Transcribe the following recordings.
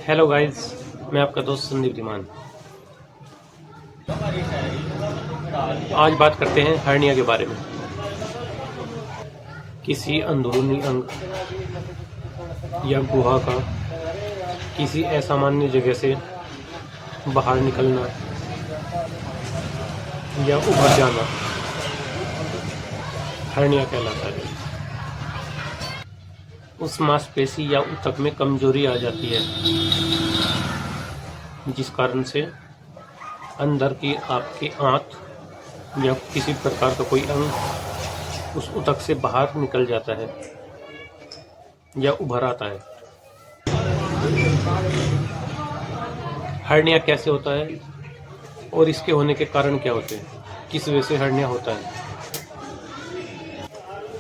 Hello guys, मैं आपका दोस्त संदीप धीमान। आज बात करते हैं हर्निया के बारे में। किसी अंदरूनी अंग या गुहा का किसी असामान्य जगह से बाहर निकलना या उभर जाना हर्निया कहलाता है। उस मांसपेशी या ऊतक में कमजोरी आ जाती है जिस कारण से अंदर की आपकी आंत या किसी प्रकार का कोई अंग उस ऊतक से बाहर निकल जाता है या उभर आता है। हर्निया कैसे होता है और इसके होने के कारण क्या होते हैं, किस वजह से हर्निया होता है।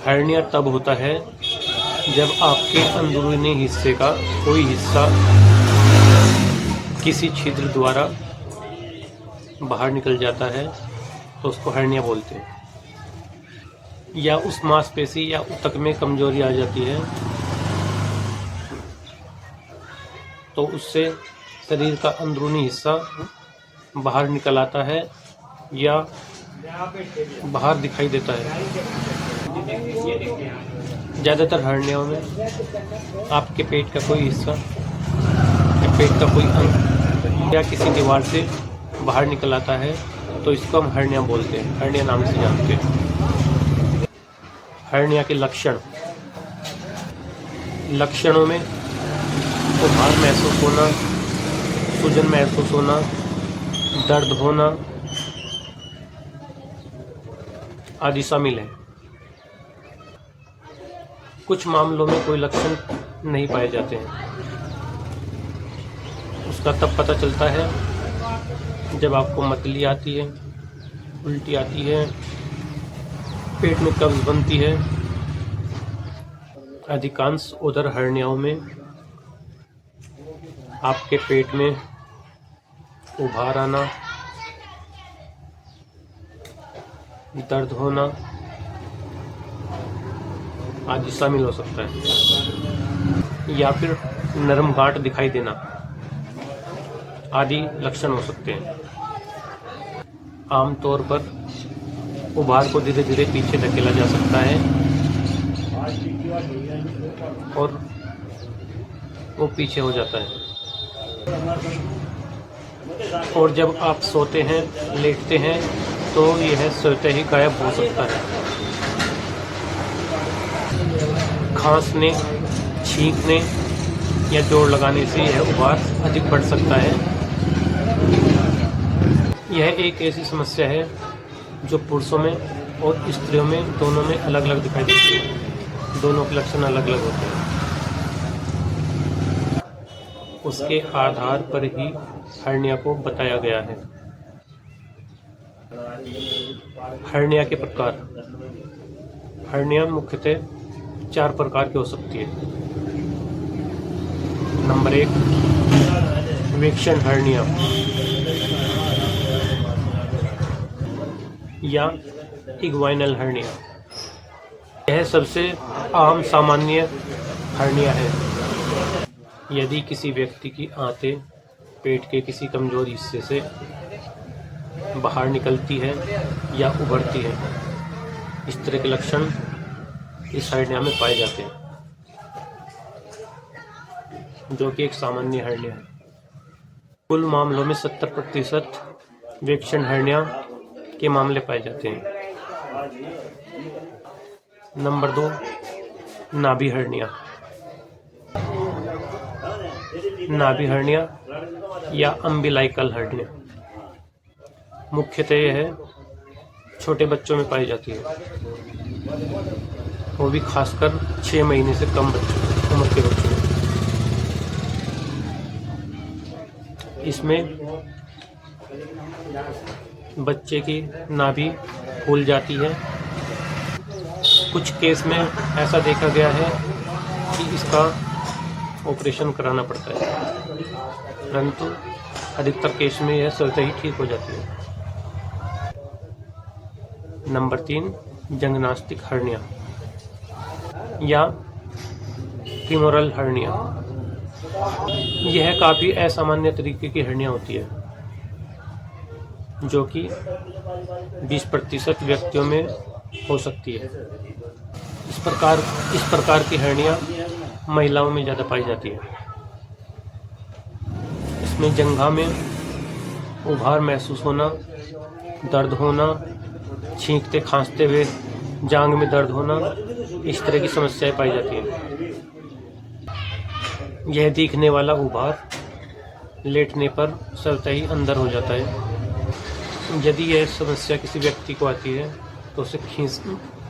हर्निया तब होता है जब आपके अंदरूनी हिस्से का कोई हिस्सा किसी छिद्र द्वारा बाहर निकल जाता है तो उसको हर्निया बोलते हैं। या उस मांसपेशी या ऊतक में कमजोरी आ जाती है तो उससे शरीर का अंदरूनी हिस्सा बाहर निकल आता है या बाहर दिखाई देता है। ज़्यादातर हर्नियाओं में आपके पेट का कोई हिस्सा या पेट का कोई अंग या किसी दीवार से बाहर निकल आता है तो इसको हम हर्निया बोलते हैं, हर्निया नाम से जानते हैं। हर्निया के लक्षणों में उभार महसूस होना, सूजन महसूस होना, दर्द होना आदि शामिल है। कुछ मामलों में कोई लक्षण नहीं पाए जाते हैं। उसका तब पता चलता है जब आपको मतली आती है, उल्टी आती है, पेट में कब्ज बनती है। अधिकांश उदर हर्नियाओं में आपके पेट में उभार आना, दर्द होना आदि शामिल हो सकता है, या फिर नरम गांठ दिखाई देना आदि लक्षण हो सकते हैं। आमतौर पर उभार को धीरे धीरे पीछे धकेला जा सकता है और वो पीछे हो जाता है। और जब आप सोते हैं, लेटते हैं तो यह सोते ही गायब हो सकता है। खांसने, छींकने या जोर लगाने से यह उभार अधिक बढ़ सकता है। यह एक ऐसी समस्या है जो पुरुषों में और स्त्रियों में दोनों में अलग अलग दिखाई देती है। दोनों के लक्षण अलग अलग होते हैं। उसके आधार पर ही हर्निया को बताया गया है। हर्निया के प्रकार। हर्निया मुख्यतः 4 प्रकार की हो सकती है। नंबर 1, वेक्शन हर्निया या इग्वाइनल हर्निया। यह सबसे आम सामान्य हर्निया है। यदि किसी व्यक्ति की आंतें पेट के किसी कमजोर हिस्से से बाहर निकलती है या उभरती है, इस तरह के लक्षण इस हर्निया में पाए जाते हैं, जो कि एक सामान्य हर्निया है। कुल मामलों में 70% वेक्शन हर्निया के मामले पाए जाते हैं। नंबर 2, नाभि हर्निया। नाभि हर्निया या अम्बिलाइकल हर्निया मुख्यतः यह छोटे बच्चों में पाई जाती है, वो भी खासकर 6 महीने से कम उम्र के बच्चों में। इसमें बच्चे की नाभि फूल जाती है। कुछ केस में ऐसा देखा गया है कि इसका ऑपरेशन कराना पड़ता है, परंतु अधिकतर केस में यह स्वतः ही ठीक हो जाती है। नंबर 3, जंगनास्टिक हर्निया या फीमोरल हर्निया। यह काफ़ी असामान्य तरीके की हर्निया होती है, जो कि 20% व्यक्तियों में हो सकती है। इस प्रकार की हर्निया महिलाओं में ज़्यादा पाई जाती है। इसमें जंघा में उभार महसूस होना, दर्द होना, छींकते खांसते हुए जांघ में दर्द होना, इस तरह की समस्याएं पाई जाती हैं। यह दिखने वाला उभार लेटने पर स्वतः ही अंदर हो जाता है। यदि यह समस्या किसी व्यक्ति को आती है तो उसे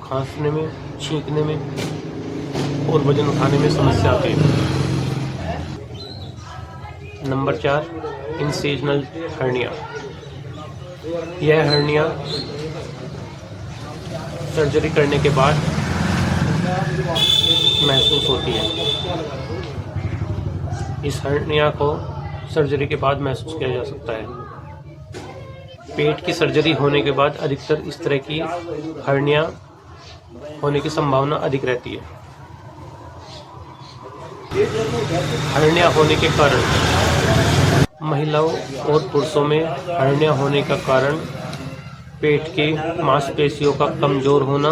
खांसने में, छींकने में और वजन उठाने में समस्या आती है। Number 4, incisional hernia. यह हर्निया सर्जरी करने के बाद महसूस होती है। इस हर्निया को सर्जरी के बाद महसूस किया जा सकता है। पेट की सर्जरी होने के बाद अधिकतर इस तरह की हर्निया होने की संभावना अधिक रहती है। हर्निया होने के कारण महिलाओं और पुरुषों में हर्निया होने का कारण पेट के मांसपेशियों का कमजोर होना,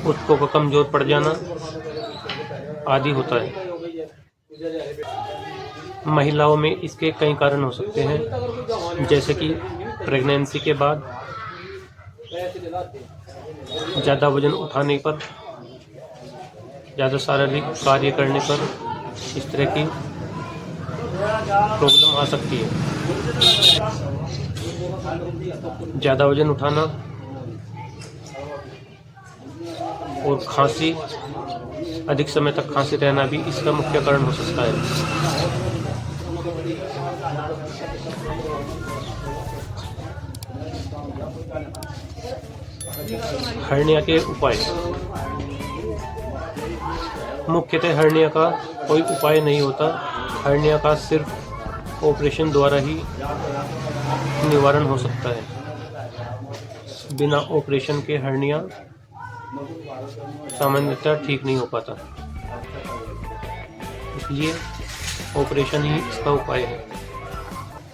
ऊतकों का कमजोर पड़ जाना आदि होता है। महिलाओं में इसके कई कारण हो सकते हैं, जैसे कि प्रेगनेंसी के बाद, ज़्यादा वजन उठाने पर, ज़्यादा शारीरिक कार्य करने पर इस तरह की प्रॉब्लम आ सकती है। ज़्यादा वजन उठाना और खांसी, अधिक समय तक खांसी रहना भी इसका मुख्य कारण हो सकता है। हर्निया के उपाय। मुख्यतः हर्निया का कोई उपाय नहीं होता। हर्निया का सिर्फ ऑपरेशन द्वारा ही निवारण हो सकता है। बिना ऑपरेशन के हर्निया सामान्यतः ठीक नहीं हो पाता, इसलिए ऑपरेशन ही इसका उपाय है।